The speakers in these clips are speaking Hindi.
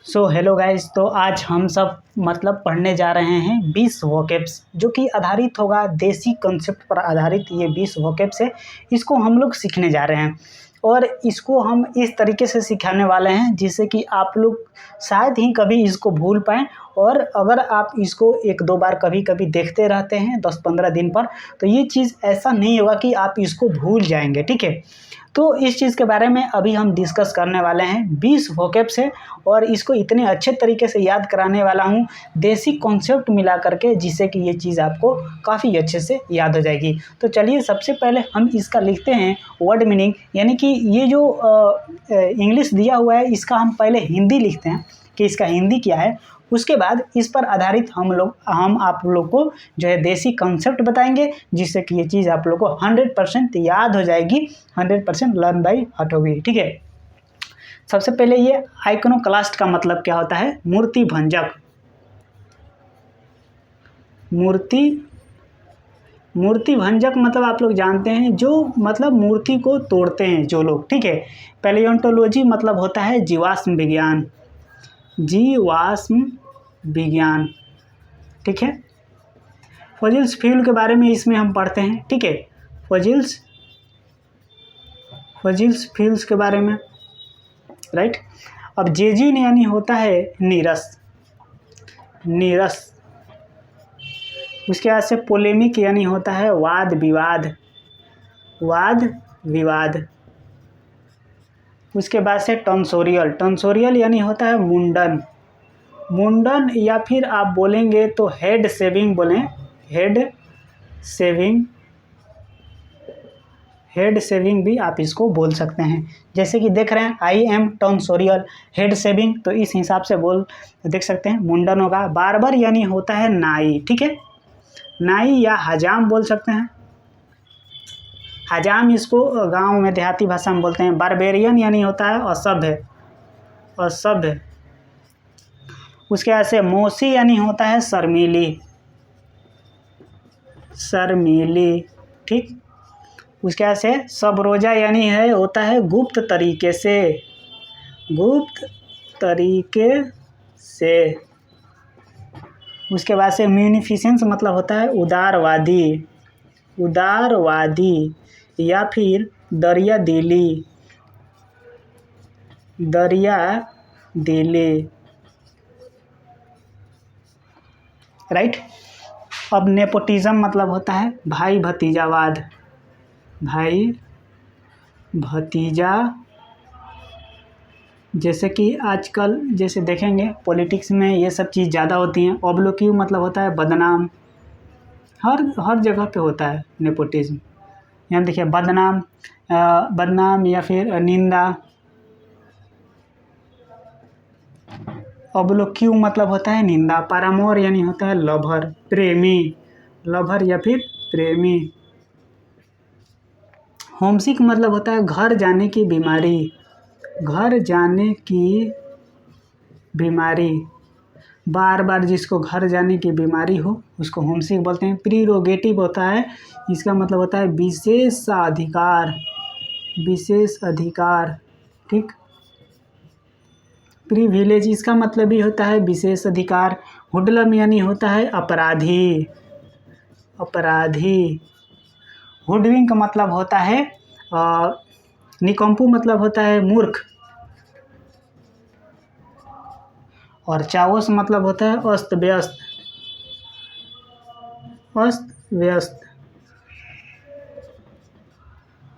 Hello guys. तो आज हम सब मतलब पढ़ने जा रहे हैं 20 वोकैब्स, जो कि आधारित होगा देसी कॉन्सेप्ट पर आधारित। ये 20 वोकैब्स है, इसको हम लोग सीखने जा रहे हैं और इसको हम इस तरीके से सिखाने वाले हैं जिससे कि आप लोग शायद ही कभी इसको भूल पाएँ। और अगर आप इसको एक दो बार कभी कभी देखते रहते हैं 10-15 दिन पर, तो ये चीज़ ऐसा नहीं होगा कि आप इसको भूल जाएंगे। ठीक है, तो इस चीज़ के बारे में अभी हम डिस्कस करने वाले हैं। 20 वोकैब्स है और इसको इतने अच्छे तरीके से याद कराने वाला हूँ देसी कॉन्सेप्ट मिला करके, जिससे कि ये चीज़ आपको काफ़ी अच्छे से याद हो जाएगी। तो चलिए सबसे पहले हम इसका लिखते हैं वर्ड मीनिंग, यानी कि ये जो इंग्लिश दिया हुआ है इसका हम पहले हिंदी लिखते हैं कि इसका हिंदी क्या है। उसके बाद इस पर आधारित हम आप लोग को जो है देसी कॉन्सेप्ट बताएंगे, जिससे कि ये चीज़ आप लोग को 100% याद हो जाएगी, 100% लर्न बाई हार्ट होगी। ठीक है, सबसे पहले ये आइकोनोक्लास्ट का मतलब क्या होता है? मूर्ति भंजक। मूर्ति भंजक मतलब आप लोग जानते हैं, जो मतलब मूर्ति को तोड़ते हैं जो लोग। ठीक है, पैलियोंटोलॉजी मतलब होता है जीवाश्म विज्ञान। ठीक है, फॉसिल्स फ्यूल के बारे में इसमें हम पढ़ते हैं। ठीक है, फॉसिल्स फ्यूल्स के बारे में, राइट। अब जेजिन यानी होता है नीरस। उसके बाद से पोलेमिक यानी होता है वाद विवाद। उसके बाद से टॉन्सोरियल यानी होता है मुंडन, या फिर आप बोलेंगे तो हेड शेविंग बोलें। हेड शेविंग भी आप इसको बोल सकते हैं। जैसे कि देख रहे हैं आई एम टॉन्सोरियल हेड शेविंग, तो इस हिसाब से देख सकते हैं मुंडन होगा। बार्बर यानी होता है नाई। ठीक है, नाई या हजाम बोल सकते हैं। हजाम इसको गांव में देहाती भाषा में बोलते हैं। बारबेरियन यानी होता है असभ्य। उसके बाद से मौसी यानी होता है शर्मीली। ठीक, उसके बाद से सब रोजा यानी होता है गुप्त तरीके से। उसके बाद से म्यूनिफिसेंस मतलब होता है उदारवादी या फिर दरिया दिली, राइट। अब नेपोटिज्म मतलब होता है भाई भतीजा। जैसे कि आजकल जैसे देखेंगे पॉलिटिक्स में ये सब चीज़ ज़्यादा होती हैं। ऑब्लोक्यू मतलब होता है बदनाम। हर जगह पे होता है नेपोटिज्म। यहाँ देखिए बदनाम या फिर निंदा। ऑब्लोक्यू मतलब होता है निंदा। पैरामोर यानी होता है लवर या फिर प्रेमी। होमसिक मतलब होता है घर जाने की बीमारी। बार बार जिसको घर जाने की बीमारी हो उसको होमसिक बोलते हैं। प्रीरोगेटिव होता है, इसका मतलब होता है विशेष अधिकार। ठीक, प्रिविलेज इसका मतलब भी होता है विशेष अधिकार। हुडलम यानी होता है अपराधी। हुडविंक मतलब होता है निकम्पू मतलब होता है मूर्ख। और चाओस मतलब होता है अस्त व्यस्त।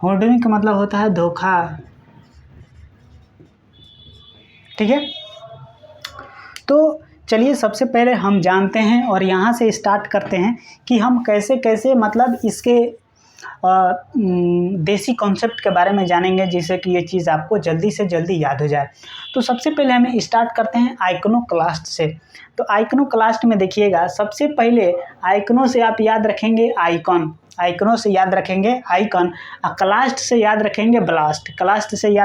हुडविंक मतलब होता है धोखा। ठीक है, तो चलिए सबसे पहले हम जानते हैं और यहाँ से स्टार्ट करते हैं कि हम कैसे मतलब इसके देसी कॉन्सेप्ट के बारे में जानेंगे, जिससे कि ये चीज़ आपको जल्दी से जल्दी याद हो जाए। तो सबसे पहले हमें स्टार्ट करते हैं आइकोनोक्लास्ट से। तो आइकोनोक्लास्ट में देखिएगा, सबसे पहले आइकनो से आप याद रखेंगे आइकॉन, क्लास्ट से याद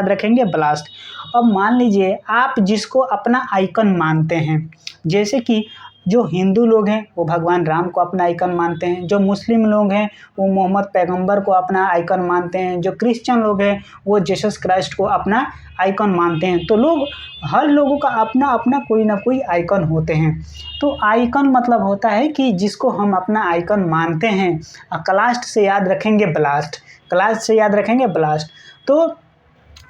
रखेंगे ब्लास्ट। अब मान लीजिए आप जिसको अपना आइकन मानते हैं, जैसे कि जो हिंदू लोग हैं वो भगवान राम को अपना आइकन मानते हैं, जो मुस्लिम लोग हैं वो मोहम्मद पैगंबर को अपना आइकन मानते हैं, जो क्रिश्चियन लोग हैं वो जीसस क्राइस्ट को अपना आइकन मानते हैं। तो लोग, हर लोगों का अपना अपना कोई ना कोई आइकन होते हैं। तो आइकन मतलब होता है कि जिसको हम अपना आइकन मानते हैं। क्लास्ट से याद रखेंगे ब्लास्ट, क्लास्ट से याद रखेंगे ब्लास्ट। तो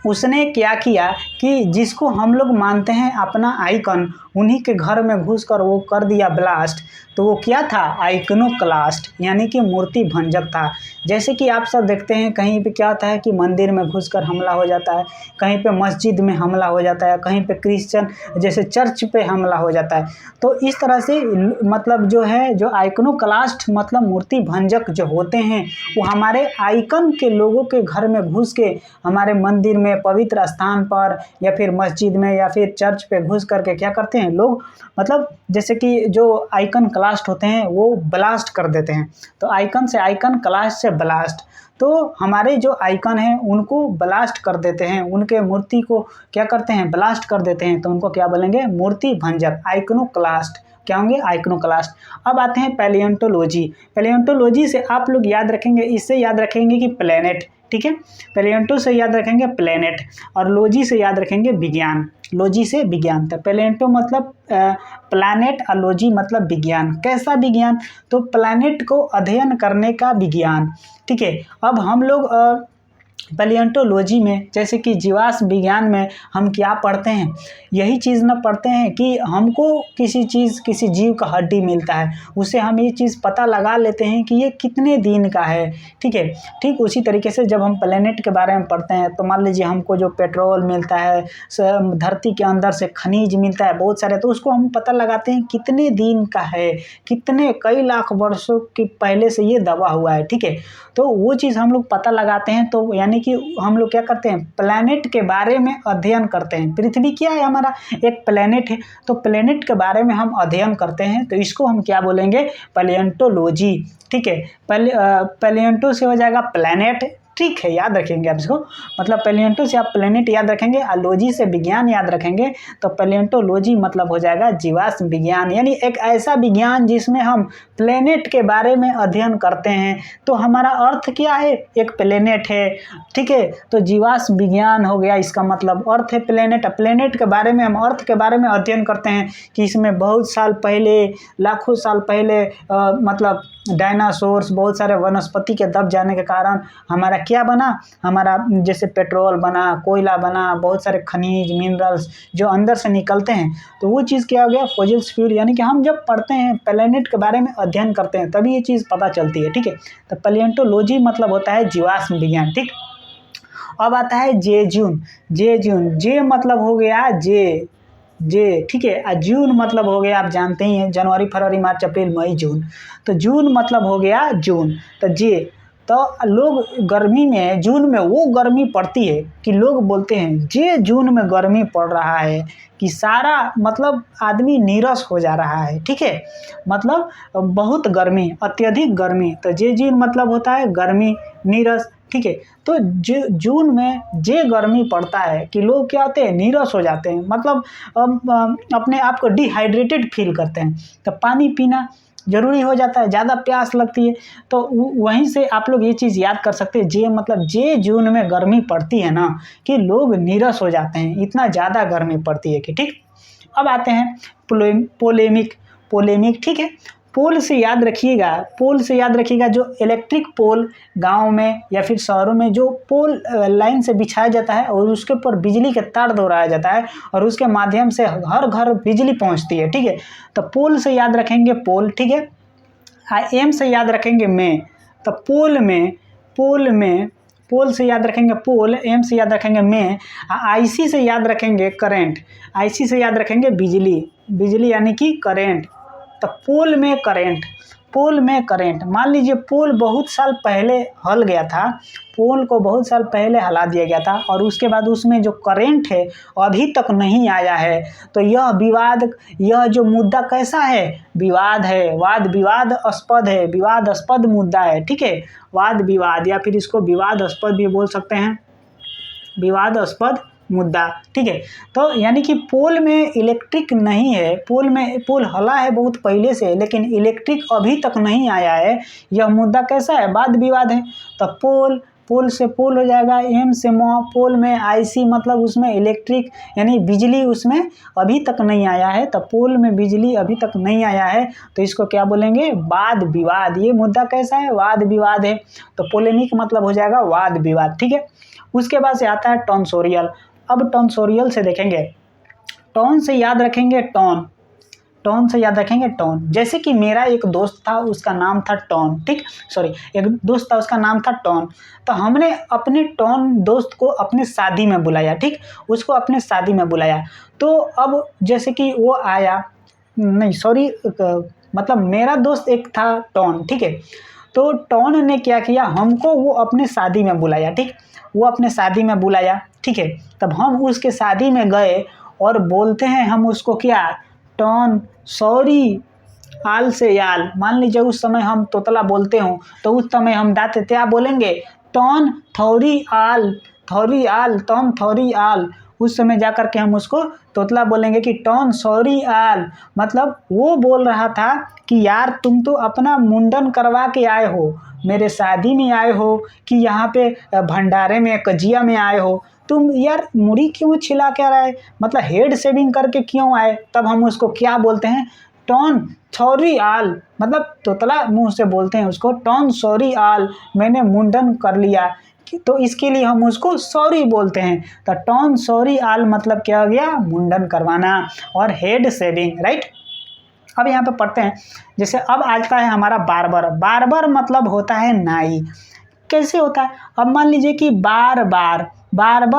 उसने क्या किया कि जिसको हम लोग मानते हैं अपना आइकन, उन्हीं के घर में घुसकर वो कर दिया ब्लास्ट। तो वो क्या था? आइकनोक्लास्ट, यानी कि मूर्ति भंजक था। जैसे कि आप सब देखते हैं कहीं पे क्या होता है कि मंदिर में घुसकर हमला हो जाता है, कहीं पे मस्जिद में हमला हो जाता है, कहीं पे क्रिश्चियन जैसे चर्च पे हमला हो जाता है। तो इस तरह से मतलब जो है, जो आइकनोक्लास्ट मतलब मूर्ति भंजक जो होते हैं, वो हमारे आइकन के लोगों के घर में घुस के हमारे मंदिर में, पवित्र स्थान पर, या फिर मस्जिद में, या फिर चर्च पे घुस करके क्या करते हैं लोग, मतलब जैसे कि जो आइकन क्लास्ट होते हैं वो ब्लास्ट कर देते हैं। तो आइकन से आइकन, क्लास्ट से ब्लास्ट। तो हमारे जो आइकन हैं उनको ब्लास्ट कर देते हैं, उनके मूर्ति को क्या करते हैं? ब्लास्ट कर देते हैं। तो उनको क्या बोलेंगे? मूर्ति भंजक, आइकनोक्लास्ट। क्या होंगे? आइकनोक्लास्ट। अब आते हैं पैलियोंटोलॉजी। पैलियोंटोलॉजी से आप लोग याद रखेंगे, इससे याद रखेंगे कि प्लेनेट, ठीक है। पैलियोंटो से याद रखेंगे प्लेनेट, और लॉजी से याद रखेंगे विज्ञान। लॉजी से विज्ञान। तो पैलियोंटो मतलब प्लैनेट, और लॉजी मतलब विज्ञान। कैसा विज्ञान? तो प्लैनेट को अध्ययन करने का विज्ञान, ठीक है। अब हम लोग पैलियोंटोलॉजी में, जैसे कि जीवाश्म विज्ञान में हम क्या पढ़ते हैं? यही चीज़ न पढ़ते हैं कि हमको किसी जीव का हड्डी मिलता है, उससे हम ये चीज़ पता लगा लेते हैं कि ये कितने दिन का है, ठीक है। ठीक उसी तरीके से जब हम प्लेनेट के बारे में पढ़ते हैं, तो मान लीजिए हमको जो पेट्रोल मिलता है, धरती के अंदर से खनिज मिलता है बहुत सारे, तो उसको हम पता लगाते हैं कितने दिन का है, कितने कई लाख वर्षों के पहले से ये दबा हुआ है, ठीक है। तो वो चीज़ हम लोग पता लगाते हैं। तो यानी कि हम लोग क्या करते हैं? प्लैनेट के बारे में अध्ययन करते हैं। पृथ्वी क्या है? हमारा एक प्लैनेट है। तो प्लैनेट के बारे में हम अध्ययन करते हैं, तो इसको हम क्या बोलेंगे? पैलियोंटोलॉजी, ठीक है। पैलियोंटो से हो जाएगा प्लैनेट, ठीक है, याद रखेंगे आप इसको। मतलब पैलियोंटो से आप प्लेनेट याद रखेंगे, लॉजी से विज्ञान याद रखेंगे। तो पैलियोंटोलॉजी मतलब हो जाएगा जीवाश्म विज्ञान, यानी एक ऐसा विज्ञान जिसमें हम प्लेनेट के बारे में अध्ययन करते हैं। तो हमारा अर्थ क्या है? एक प्लेनेट है, ठीक है। तो जीवाश्म विज्ञान हो गया, इसका मतलब अर्थ है प्लेनेट। प्लेनेट के बारे में, हम अर्थ के बारे में अध्ययन करते हैं कि इसमें बहुत साल पहले, लाखों साल पहले मतलब डायनासोर्स, बहुत सारे वनस्पति के दब जाने के कारण हमारा क्या बना? हमारा जैसे पेट्रोल बना, कोयला बना, बहुत सारे खनिज, मिनरल्स जो अंदर से निकलते हैं। तो वो चीज़ क्या हो गया? Fossils fuel. यानी कि हम जब पढ़ते हैं, प्लेनेट के बारे में अध्ययन करते हैं, तभी ये चीज़ पता चलती है, ठीक है। तो पैलियोंटोलॉजी मतलब होता है जीवाश्म विज्ञान, ठीक। अब आता है जेजून। जे मतलब हो गया जे, ठीक है। जून मतलब हो गया, आप जानते ही हैं, जनवरी, फरवरी, मार्च, अप्रैल, मई, जून। तो जून मतलब हो गया जून। तो जे, तो लोग गर्मी में, जून में वो गर्मी पड़ती है कि लोग बोलते हैं जे जून में गर्मी पड़ रहा है, कि सारा मतलब आदमी नीरस हो जा रहा है, ठीक है। मतलब बहुत गर्मी, अत्यधिक गर्मी। तो जे जून मतलब होता है गर्मी, नीरस, ठीक है। तो जून में जे गर्मी पड़ता है कि लोग क्या होते हैं? नीरस हो जाते हैं, मतलब अपने आप को डिहाइड्रेटेड फील करते हैं। तो पानी पीना ज़रूरी हो जाता है, ज़्यादा प्यास लगती है। तो वहीं से आप लोग ये चीज़ याद कर सकते हैं, जे मतलब जे जून में गर्मी पड़ती है ना, कि लोग नीरस हो जाते हैं, इतना ज़्यादा गर्मी पड़ती है कि, ठीक। अब आते हैं पोलेमिक, ठीक है। पोल से याद रखिएगा, जो इलेक्ट्रिक पोल गांव में या फिर शहरों में जो पोल लाइन से बिछाया जाता है, और उसके ऊपर बिजली के तार दोहराया जाता है, और उसके माध्यम से हर घर बिजली पहुंचती है, ठीक है। तो पोल से याद रखेंगे पोल, ठीक है। एम से याद रखेंगे में। तो पोल से याद रखेंगे पोल, एम से याद रखेंगे में। आईसी से याद रखेंगे करेंट, आईसी से याद रखेंगे बिजली यानी कि करेंट। तो पोल में करेंट, मान लीजिए पोल बहुत साल पहले हल गया था, पोल को बहुत साल पहले हला दिया गया था, और उसके बाद उसमें जो करेंट है अभी तक नहीं आया है। तो यह जो मुद्दा कैसा है? विवाद है, विवादास्पद मुद्दा है, ठीक है। वाद विवाद, या फिर इसको विवादास्पद भी बोल सकते हैं, विवादास्पद मुद्दा, ठीक है। तो यानी कि पोल में इलेक्ट्रिक नहीं है, पोल हला है बहुत पहले से, लेकिन इलेक्ट्रिक अभी तक नहीं आया है। यह मुद्दा कैसा है, वाद विवाद है। तो पोल से पोल हो जाएगा, एम से मॉ, पोल में आईसी मतलब उसमें इलेक्ट्रिक यानी बिजली उसमें अभी तक नहीं आया है। तो पोल में बिजली अभी तक नहीं आया है, तो इसको क्या बोलेंगे, वाद विवाद। ये मुद्दा कैसा है, वाद विवाद है। तो पोलेमिक मतलब हो जाएगा वाद विवाद, ठीक है। उसके बाद से आता है टॉन्सोरियल। अब टॉन्सोरियल से देखेंगे, टॉन से याद रखेंगे टॉन से याद रखेंगे टॉन। जैसे कि मेरा एक दोस्त था, उसका नाम था टॉन, ठीक, सॉरी, एक दोस्त था उसका नाम था टॉन। तो हमने अपने टॉन दोस्त को अपने शादी में बुलाया, ठीक, उसको अपने शादी में बुलाया। तो अब जैसे कि वो आया, नहीं सॉरी, मतलब मेरा दोस्त एक था टॉन, ठीक है। तो टॉन ने क्या किया, हमको वो अपने शादी में बुलाया, ठीक, वो अपने शादी में बुलाया, ठीक है। तब हम उसके शादी में गए और बोलते हैं हम उसको क्या, टॉन सॉरी आल से याल। मान लीजिए उस समय हम तोतला बोलते हो, तो उस समय हम दाते क्या बोलेंगे, टॉन थौरी आल टॉन थौरी आल। उस समय जा कर के हम उसको तोतला बोलेंगे कि टॉन सॉरी आल, मतलब वो बोल रहा था कि यार तुम तो अपना मुंडन करवा के आए हो, मेरे शादी में आए हो कि यहाँ पे भंडारे में कजिया में आए हो, तुम यार मुड़ी क्यों छिला के आए, मतलब हेड शेविंग करके क्यों आए। तब हम उसको क्या बोलते हैं, टॉन सॉरी आल, मतलब तोतला मुंह से बोलते हैं उसको, टॉन सॉरी आल, मैंने मुंडन कर लिया, तो इसके लिए हम उसको सॉरी बोलते हैं। तो टॉन सॉरी आल मतलब क्या हो गया, मुंडन करवाना और हेड शेविंग, राइट। अब यहाँ पे पढ़ते हैं, जैसे अब आता है हमारा बार्बर मतलब होता है नाई। कैसे होता है, अब मान लीजिए कि बार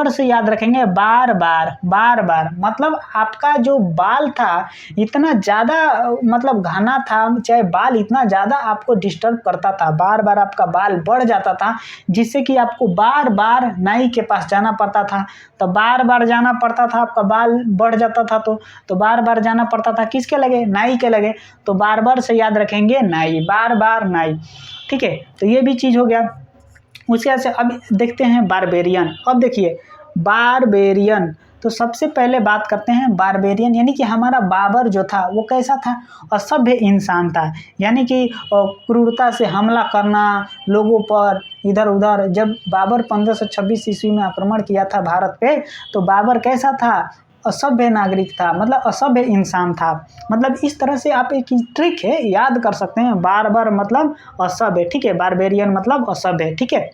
से याद रखेंगे, बार बार मतलब आपका जो बाल था इतना ज़्यादा मतलब घना था, चाहे बाल इतना ज़्यादा आपको डिस्टर्ब करता था, बार बार आपका बाल बढ़ जाता था, जिससे कि आपको बार बार नाई के पास जाना पड़ता था। तो बार बार जाना पड़ता था, आपका बाल बढ़ जाता था तो बार बार जाना पड़ता था, किसके लगे, नाई के लगे। तो बार से याद रखेंगे नाई, बार नाई, ठीक है। तो ये भी चीज़ हो गया। उसके बाद से अब देखते हैं बारबेरियन। अब देखिए बारबेरियन, तो सबसे पहले बात करते हैं बारबेरियन, यानी कि हमारा बाबर जो था वो कैसा था, असभ्य इंसान था, यानी कि क्रूरता से हमला करना लोगों पर इधर उधर। जब बाबर 1526 ईस्वी में आक्रमण किया था भारत पे, तो बाबर कैसा था, असभ्य नागरिक था, मतलब असभ्य इंसान था। मतलब इस तरह से आप एक ट्रिक है याद कर सकते हैं, बार मतलब असभ्य, ठीक है, बारबेरियन मतलब असभ्य, ठीक है।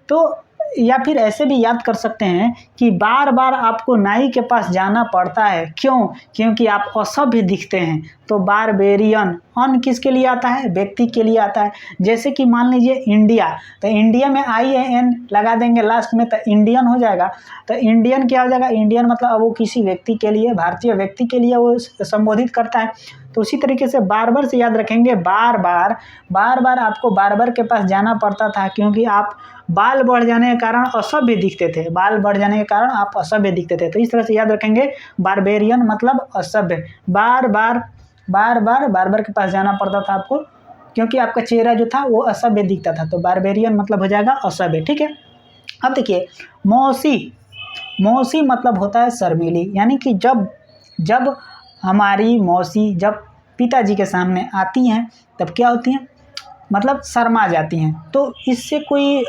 तो या फिर ऐसे भी याद कर सकते हैं कि बार बार आपको नाई के पास जाना पड़ता है, क्यों, क्योंकि आप असभ्य दिखते हैं। तो बारबेरियन अन किसके लिए आता है, व्यक्ति के लिए आता है। जैसे कि मान लीजिए इंडिया, तो इंडिया में IAN लगा देंगे लास्ट में, तो इंडियन हो जाएगा। तो इंडियन क्या हो जाएगा, इंडियन मतलब अब वो किसी व्यक्ति के लिए, भारतीय व्यक्ति के लिए वो संबोधित करता है। तो उसी तरीके से बार्बर से याद रखेंगे, बार बार आपको बार्बर के पास जाना पड़ता था, क्योंकि आप बाल बढ़ जाने के कारण असभ्य दिखते थे, बाल बढ़ जाने के कारण आप असभ्य दिखते थे। तो इस तरह से याद रखेंगे, बारबेरियन मतलब असभ्य, बार के पास जाना पड़ता था आपको, क्योंकि आपका चेहरा जो था वो असभ्य दिखता था। तो बारबेरियन मतलब हो जाएगा असभ्य, ठीक है। अब देखिए मौसी मतलब होता है शर्मीली, यानी कि जब हमारी मौसी जब पिताजी के सामने आती हैं तब क्या होती हैं, मतलब शर्मा जाती हैं। तो इससे कोई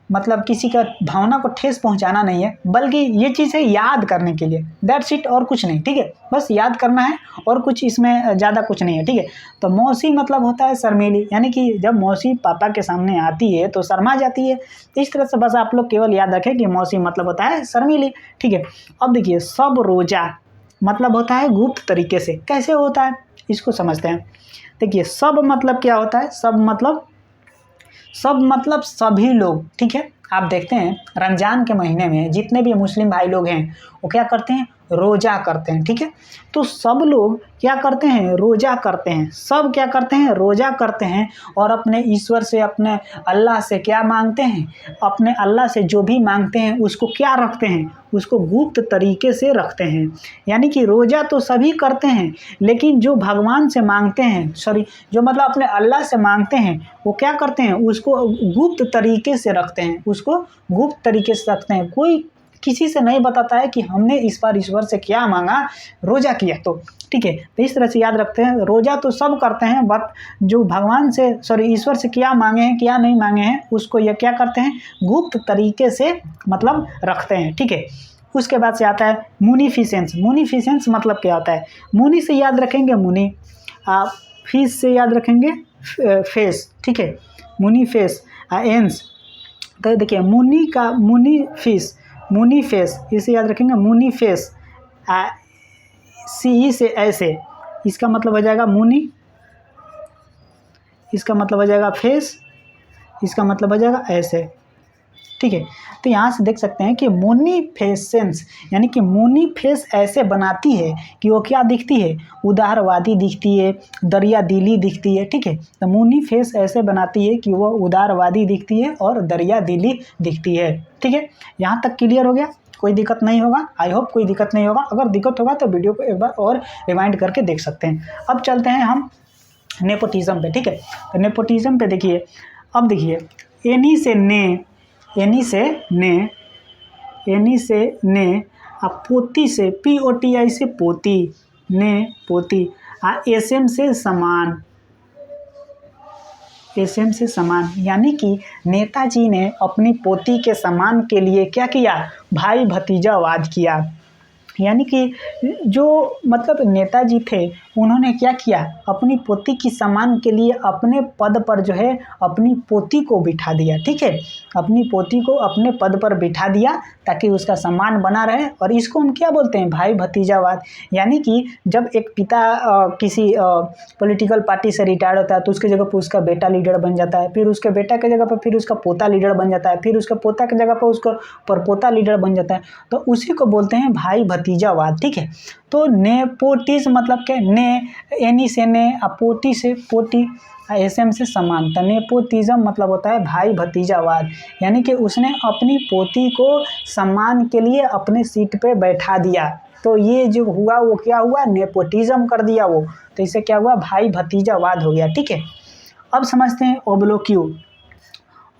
मतलब किसी का भावना को ठेस पहुंचाना नहीं है, बल्कि ये चीज़ है याद करने के लिए, दैट्स इट, और कुछ नहीं, ठीक है, बस याद करना है और कुछ इसमें ज़्यादा कुछ नहीं है, ठीक है। तो मौसी मतलब होता है शर्मीली, यानी कि जब मौसी पापा के सामने आती है तो शर्मा जाती है। इस तरह से बस आप लोग केवल याद रखें कि मौसी मतलब होता है शर्मीली, ठीक है। अब देखिए सब रोजा मतलब होता है गुप्त तरीके से। कैसे होता है इसको समझते हैं। देखिए सब मतलब क्या होता है, सब मतलब सभी लोग, ठीक है। आप देखते हैं रमज़ान के महीने में जितने भी मुस्लिम भाई लोग हैं वो क्या करते हैं, रोज़ा करते हैं, ठीक है। तो सब लोग क्या करते हैं, रोज़ा करते हैं, सब क्या करते हैं, रोज़ा करते हैं, और अपने ईश्वर से, अपने अल्लाह से क्या मांगते हैं, अपने अल्लाह से जो भी मांगते हैं उसको क्या रखते हैं, उसको गुप्त तरीके से रखते हैं। यानी कि रोज़ा तो सभी करते हैं, लेकिन जो भगवान से मांगते हैं, जो मतलब अपने अल्लाह से मांगते हैं, वो क्या करते हैं, उसको गुप्त तरीके से रखते हैं, उसको गुप्त तरीके से रखते हैं। कोई किसी से नहीं बताता है कि हमने इस बार ईश्वर से क्या मांगा, रोज़ा किया तो, ठीक है। तो इस तरह से याद रखते हैं, रोज़ा तो सब करते हैं, बट जो भगवान से ईश्वर से क्या मांगे हैं क्या नहीं मांगे हैं उसको ये क्या करते हैं, गुप्त तरीके से मतलब रखते हैं, ठीक है। उसके बाद से आता है मुनीफिसेंस। मुनीफिसेंस मतलब क्या होता है, मुनि से याद रखेंगे मुनि, फीस से याद रखेंगे फेस, ठीक है, मुनी फेस एंस। तो देखिए मुनि का मुनि फेस इसे याद रखेंगे, मुनि फेस सी से ऐसे, इसका मतलब हो जाएगा मुनि, इसका मतलब हो जाएगा फेस, इसका मतलब हो जाएगा ऐसे, ठीक है। तो यहाँ से देख सकते हैं कि मुनीफेसेंस यानी कि मुनी फेस ऐसे बनाती है कि वो क्या दिखती है, उदारवादी दिखती है, दरिया दिली दिखती है, ठीक है। तो मुनी फेस ऐसे बनाती है कि वो उदारवादी दिखती है और दरिया दिली दिखती है, ठीक है। यहाँ तक क्लियर हो गया, कोई दिक्कत नहीं होगा, आई होप कोई दिक्कत नहीं होगा। अगर दिक्कत होगा तो वीडियो को एक बार और रिवाइंड करके देख सकते हैं। अब चलते हैं हम नेपोटिज्म पे, ठीक है। तो नेपोटिज्म पे देखिए, अब देखिए एनी से ने, एनी से ने, एनी से ने, पोती से POTI से पोती, ने पोती, SM से समान, SM से समान, यानी कि नेताजी ने अपनी पोती के सम्मान के लिए क्या किया, भाई भतीजावाद किया। यानी कि जो मतलब नेताजी थे उन्होंने क्या किया, अपनी पोती की सम्मान के लिए अपने पद पर जो है अपनी पोती को बिठा दिया, ठीक है। अपनी पोती को अपने पद पर बिठा दिया ताकि उसका सम्मान बना रहे, और इसको हम क्या बोलते हैं, भाई भतीजावाद। यानी कि जब एक पिता किसी पॉलिटिकल पार्टी से रिटायर्ड होता है तो उसकी जगह पर उसका बेटा लीडर बन जाता है, फिर उसके बेटा की जगह पर फिर उसका पोता लीडर बन जाता है, फिर उसके पोता की जगह पर उसका परपोता लीडर बन जाता है, तो उसी को बोलते हैं भाई भतीजावाद, ठीक है। तो नेपोटिज्म मतलब क्या, ने एनी से ने, पोटी से पोती, SM से समान। तो नेपोटिज्म मतलब होता है भाई भतीजावाद, यानी कि उसने अपनी पोती को सम्मान के लिए अपने सीट पे बैठा दिया, तो ये जो हुआ वो क्या हुआ, नेपोटिज्म कर दिया वो, तो इससे क्या हुआ, भाई भतीजावाद हो गया, ठीक है। अब समझते हैं ओब्लोक्यू।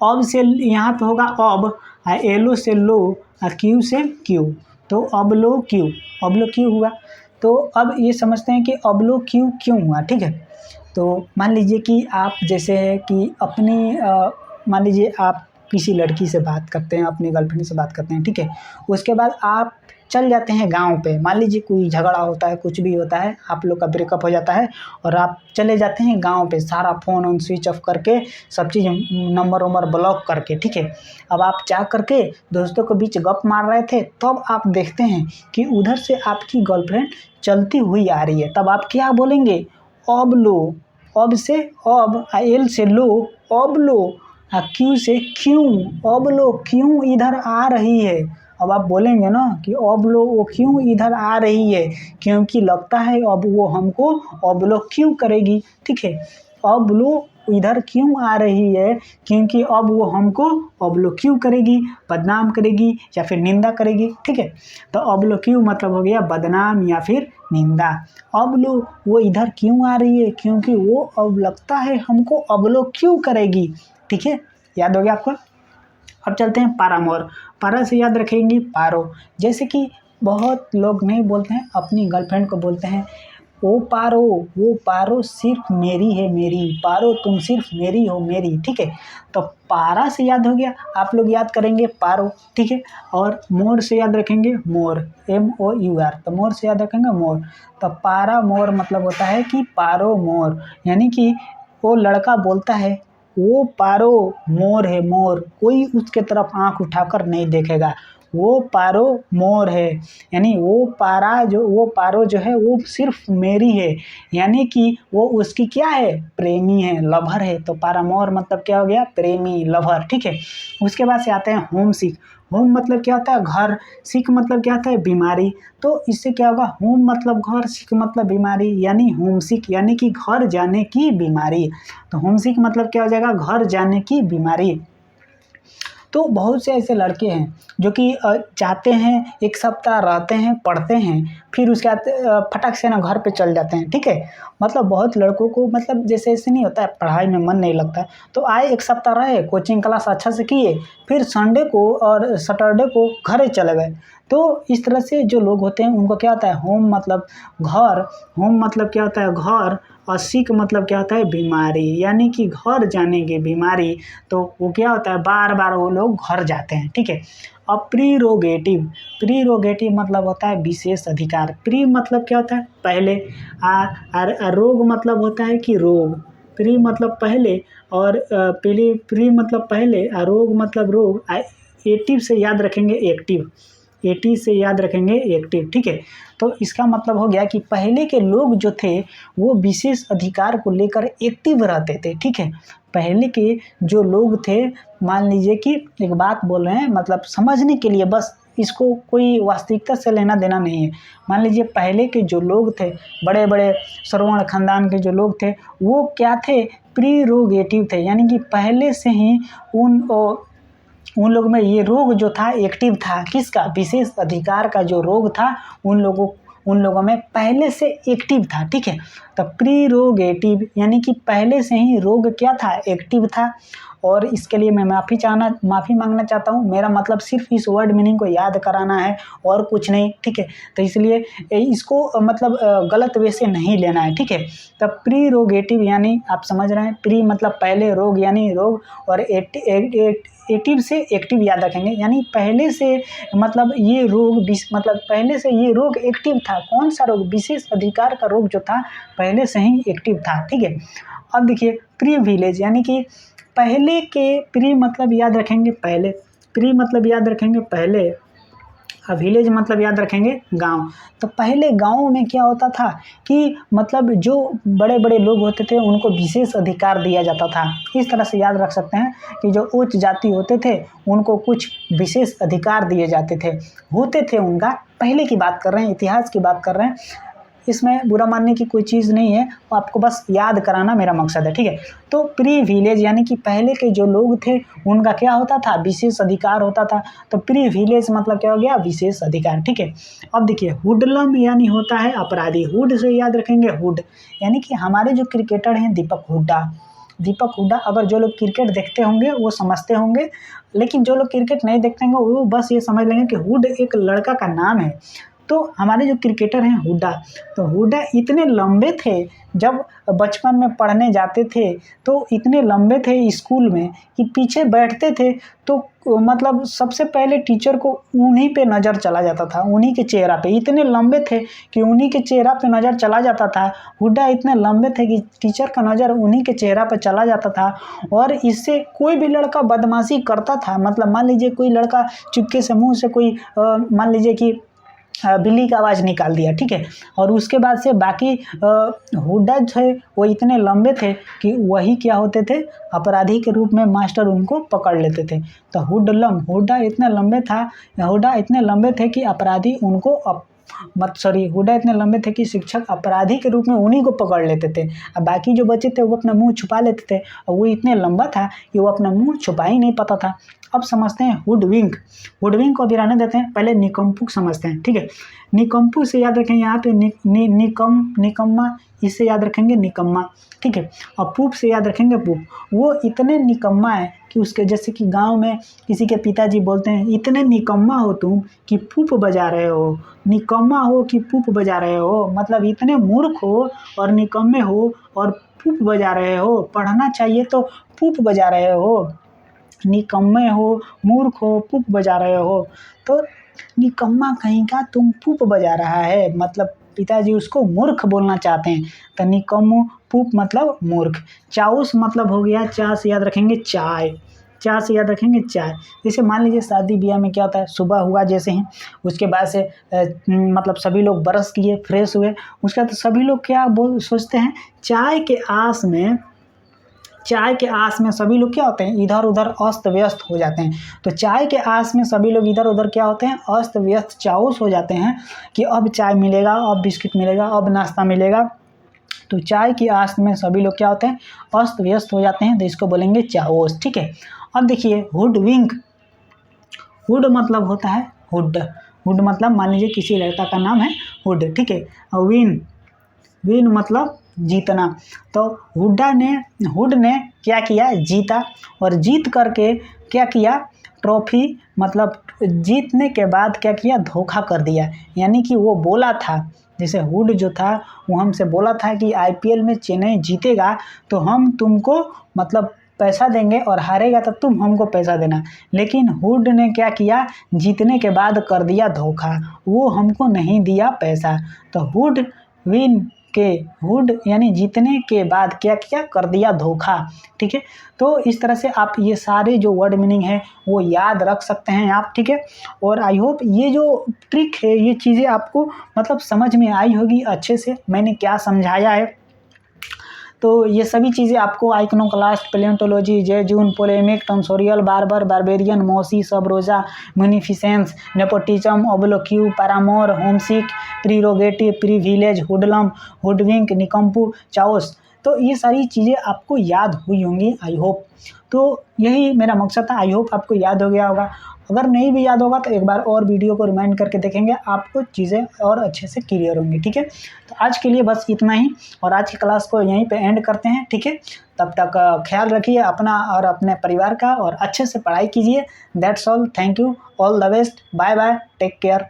अब से यहाँ पे होगा अब, एलो से लो, क्यू से क्यू, तो ऑब्लोक्यू हुआ। तो अब ये समझते हैं कि ऑब्लोक्यू क्यों हुआ, ठीक है। तो मान लीजिए कि आप जैसे है कि अपनी मान लीजिए आप किसी लड़की से बात करते हैं, अपनी गर्लफ्रेंड से बात करते हैं, ठीक है। उसके बाद आप चल जाते हैं गांव पे, मान लीजिए कोई झगड़ा होता है, कुछ भी होता है, आप लोग का ब्रेकअप हो जाता है और आप चले जाते हैं गांव पे, सारा फ़ोन ऑन स्विच ऑफ करके, सब चीज़ नंबर वंबर ब्लॉक करके, ठीक है। अब आप जा करके दोस्तों के बीच गप मार रहे थे, तब आप देखते हैं कि उधर से आपकी गर्लफ्रेंड चलती हुई आ रही है, तब आप क्या बोलेंगे, अब लो, अब से अब, एल से लो, अब लो, क्यू से क्यों, अब लो क्यों इधर आ रही है। अब आप बोलेंगे ना कि अब लो वो क्यों इधर आ रही है, क्योंकि लगता है अब वो हमको अब लो क्यों करेगी, ठीक है। अब लो इधर क्यों आ रही है, क्योंकि अब वो हमको अब लो क्यों करेगी, बदनाम करेगी या फिर निंदा करेगी, ठीक है। तो अब लो क्यों मतलब हो गया बदनाम या फिर निंदा। अब लो वो इधर क्यों आ रही है, क्योंकि वो अब लगता है हमको अब लो क्यों करेगी, ठीक है। याद हो गया आपको। अब चलते हैं पारामोर। पारा से याद रखेंगे पारो, जैसे कि बहुत लोग नहीं बोलते हैं, अपनी गर्लफ्रेंड को बोलते हैं वो पारो सिर्फ मेरी है मेरी, पारो तुम सिर्फ मेरी हो मेरी, ठीक है। तो पारा से याद हो गया, आप लोग याद करेंगे पारो, ठीक है। और मोर से याद रखेंगे मोर, MOUR, तो मोर से याद रखेंगे मोर। तो पारा मोर मतलब होता है कि पारो मोर, यानी कि वो लड़का बोलता है वो पारो मोर है मोर, कोई उसके तरफ आंख उठाकर नहीं देखेगा, वो पारो मोर है, यानी वो पारो जो है वो सिर्फ मेरी है, यानी कि वो उसकी क्या है, प्रेमी है, लवर है। तो पारामोर मतलब क्या हो गया, प्रेमी, लवर, ठीक है। उसके बाद से आते हैं होम सिक। होम मतलब क्या होता है, घर, सिक मतलब क्या होता है, बीमारी। तो इससे क्या होगा, होम मतलब घर, सिक मतलब बीमारी, यानी होम सिक यानी कि घर जाने की बीमारी। तो होम सिक मतलब क्या हो जाएगा, घर जाने की बीमारी। तो बहुत से ऐसे लड़के हैं जो कि जाते हैं, 1 सप्ताह रहते हैं, पढ़ते हैं, फिर उसके बाद फटक से ना घर पे चल जाते हैं, ठीक है। मतलब बहुत लड़कों को मतलब जैसे ऐसे नहीं होता है, पढ़ाई में मन नहीं लगता है, तो आए 1 सप्ताह रहे, कोचिंग क्लास अच्छा से किए, फिर संडे को और सैटरडे को घर चले गए। तो इस तरह से जो लोग होते हैं उनको क्या होता है, होम मतलब घर, होम मतलब क्या होता है घर, और सिक मतलब क्या होता है बीमारी, यानी कि घर जाने की बीमारी। तो वो क्या होता है, बार बार वो लोग घर जाते हैं, ठीक है। अब प्रीरोगेटिव, प्रीरोगेटिव मतलब होता है विशेष अधिकार। प्री मतलब क्या होता है पहले, रोग मतलब होता है कि रोग, प्री मतलब पहले, और प्री मतलब पहले, रोग मतलब रोग, एटिव से याद रखेंगे एक्टिव, एटी से याद रखेंगे एक्टिव, ठीक है। तो इसका मतलब हो गया कि पहले के लोग जो थे वो विशेष अधिकार को लेकर एक्टिव रहते थे, ठीक है। पहले के जो लोग थे, मान लीजिए कि एक बात बोल रहे हैं मतलब समझने के लिए, बस इसको कोई वास्तविकता से लेना देना नहीं है। मान लीजिए पहले के जो लोग थे, बड़े बड़े श्रवण खानदान के जो लोग थे, वो क्या थे, प्रीरोगेटिव थे, यानी कि पहले से ही उन लोगों में ये रोग जो था एक्टिव था, किसका, विशेष अधिकार का जो रोग था उन लोगों में पहले से एक्टिव था, ठीक है। तो प्रीरोगेटिव यानी कि पहले से ही रोग क्या था, एक्टिव था। और इसके लिए मैं माफ़ी मांगना चाहता हूँ, मेरा मतलब सिर्फ इस वर्ड मीनिंग को याद कराना है और कुछ नहीं, ठीक है। तो इसलिए इसको मतलब गलत वे से नहीं लेना है, ठीक है। तब प्रीरोगेटिव यानी आप समझ रहे हैं, प्री मतलब पहले, रोग यानी रोग, और एटिव से एक्टिव याद रखेंगे, यानी पहले से मतलब ये रोग मतलब पहले से ये रोग एक्टिव था। कौन सा रोग, विशेष अधिकार का रोग जो था पहले से ही एक्टिव था, ठीक है। अब देखिए प्रीविलेज यानी कि पहले के, प्री मतलब याद रखेंगे पहले, प्री मतलब याद रखेंगे पहले, विलेज मतलब याद रखेंगे गांव। तो पहले गाँव में क्या होता था कि मतलब जो बड़े बड़े लोग होते थे उनको विशेष अधिकार दिया जाता था। इस तरह से याद रख सकते हैं कि जो उच्च जाति होते थे उनको कुछ विशेष अधिकार दिए जाते थे, होते थे उनका। पहले की बात कर रहे हैं, इतिहास की बात कर रहे हैं, इसमें बुरा मानने की कोई चीज़ नहीं है, आपको बस याद कराना मेरा मकसद है, ठीक है। तो प्रीविलेज यानी कि पहले के जो लोग थे उनका क्या होता था, विशेष अधिकार होता था। तो प्रीविलेज मतलब क्या हो गया, विशेष अधिकार, ठीक है। अब देखिए हुडलम यानी होता है अपराधी, हुड से याद रखेंगे, हुड यानी कि हमारे जो क्रिकेटर हैं दीपक हुड्डा, अगर जो लोग क्रिकेट देखते होंगे वो समझते होंगे, लेकिन जो लोग क्रिकेट नहीं देखते होंगे वो बस ये समझ लेंगे कि हुड एक लड़का का नाम है। तो हमारे जो क्रिकेटर हैं हुड्डा, तो हुड्डा इतने लंबे थे, जब बचपन में पढ़ने जाते थे तो इतने लंबे थे स्कूल में कि पीछे बैठते थे तो मतलब सबसे पहले टीचर को उन्हीं पे नज़र चला जाता था, उन्हीं के चेहरा पे, इतने लंबे थे कि उन्हीं के चेहरा पे नज़र चला जाता था। हुड्डा इतने लंबे थे कि टीचर का नज़र उन्हीं के चेहरा पे चला जाता था। और इससे कोई भी लड़का बदमाशी करता था, मतलब मान लीजिए कोई लड़का चुपके से मुँह से कोई मान लीजिए कि बिल्ली का आवाज़ निकाल दिया, ठीक है। और उसके बाद से बाकी हुड्डा थे वो इतने लंबे थे कि वही क्या होते थे, अपराधी के रूप में मास्टर उनको पकड़ लेते थे। तो हुड्डा इतने लंबे थे कि अपराधी उनको हुड्डा इतने लंबे थे कि शिक्षक अपराधी के रूप में उन्हीं को पकड़ लेते थे। अब बाकी जो बचे थे वो अपना मुंह छुपा लेते थे, और वो इतने लंबा था कि वो अपना मुंह छुपा ही नहीं पाता था। अब समझते हैं हुडविंक को अभी रहने देते हैं, पहले निकम्पुक समझते हैं, ठीक है। निकम्पू से याद रखेंगे यहाँ पे निकम्मा, इससे याद रखेंगे निकम्मा, ठीक है। और पूप से याद रखेंगे पूप, वो इतने निकम्मा है कि उसके, जैसे कि गांव में किसी के पिताजी बोलते हैं इतने निकम्मा हो तुम कि पूप बजा रहे हो, निकम्मा हो कि पूप बजा रहे हो, मतलब इतने मूर्ख हो और निकम्मे हो और पूप बजा रहे हो, पढ़ना चाहिए तो पूप बजा रहे हो, निकम्मे हो, मूर्ख हो, पूप बजा रहे हो। तो निकम्मा कहीं का, तुम पूप बजा रहा है, मतलब पिताजी उसको मूर्ख बोलना चाहते हैं। तो निकम्मो, पूप मतलब मूर्ख। चाउस मतलब हो गया, चा से याद रखेंगे चाय, जैसे मान लीजिए शादी ब्याह में क्या होता है, सुबह हुआ जैसे ही, उसके बाद से मतलब सभी लोग ब्रश किए, फ्रेश हुए, उसके बाद सभी लोग क्या सोचते हैं, चाय के आस में सभी लोग क्या होते हैं, इधर उधर अस्त व्यस्त हो जाते हैं। तो चाय के आस में सभी लोग इधर उधर क्या होते हैं, अस्त व्यस्त, चाउस हो जाते हैं कि अब चाय मिलेगा, अब बिस्किट मिलेगा, अब नाश्ता मिलेगा। तो चाय की आस में सभी लोग क्या होते हैं, अस्त व्यस्त हो जाते हैं, तो इसको बोलेंगे चाओस, ठीक है। अब देखिए हुडविंक हुड मतलब होता है हुड। हुड मतलब मान लीजिए किसी लड़का का नाम है हुड, ठीक है। विन, विन मतलब जीतना। तो हुड ने क्या किया, जीता, और जीत करके क्या किया, ट्रॉफी मतलब जीतने के बाद क्या किया, धोखा कर दिया। यानी कि वो बोला था, जैसे हुड जो था वो हमसे बोला था कि आईपीएल में चेन्नई जीतेगा तो हम तुमको मतलब पैसा देंगे और हारेगा तो तुम हमको पैसा देना। लेकिन हुड ने क्या किया, जीतने के बाद कर दिया धोखा, वो हमको नहीं दिया पैसा। तो हुड विन के, हुड यानी जीतने के बाद क्या किया, कर दिया धोखा, ठीक है। तो इस तरह से आप ये सारे जो वर्ड मीनिंग है वो याद रख सकते हैं आप, ठीक है। और आई होप ये जो ट्रिक है ये चीज़ें आपको मतलब समझ में आई होगी अच्छे से, मैंने क्या समझाया है। तो ये सभी चीज़ें आपको आइकनोक्लास्ट, पैलियोंटोलॉजी, जेजून, पोलेमिक, टॉन्सोरियल, barber, barbarian, mossy, sub rosa, munificence, nepotism, obloquy, paramour, homesick, prerogative, privilege, hoodlum, hoodwink, nincompoop, chaos. तो ये सारी चीज़ें आपको याद हुई होंगी आई होप। तो यही मेरा मकसद था, आई होप आपको याद हो गया होगा। अगर नहीं भी याद होगा तो एक बार और वीडियो को रिमाइंड करके देखेंगे, आपको चीज़ें और अच्छे से क्लियर होंगी, ठीक है। तो आज के लिए बस इतना ही, और आज की क्लास को यहीं पे एंड करते हैं, ठीक है। तब तक ख्याल रखिए अपना और अपने परिवार का, और अच्छे से पढ़ाई कीजिए। That's all, thank you, all the best, bye bye, take care.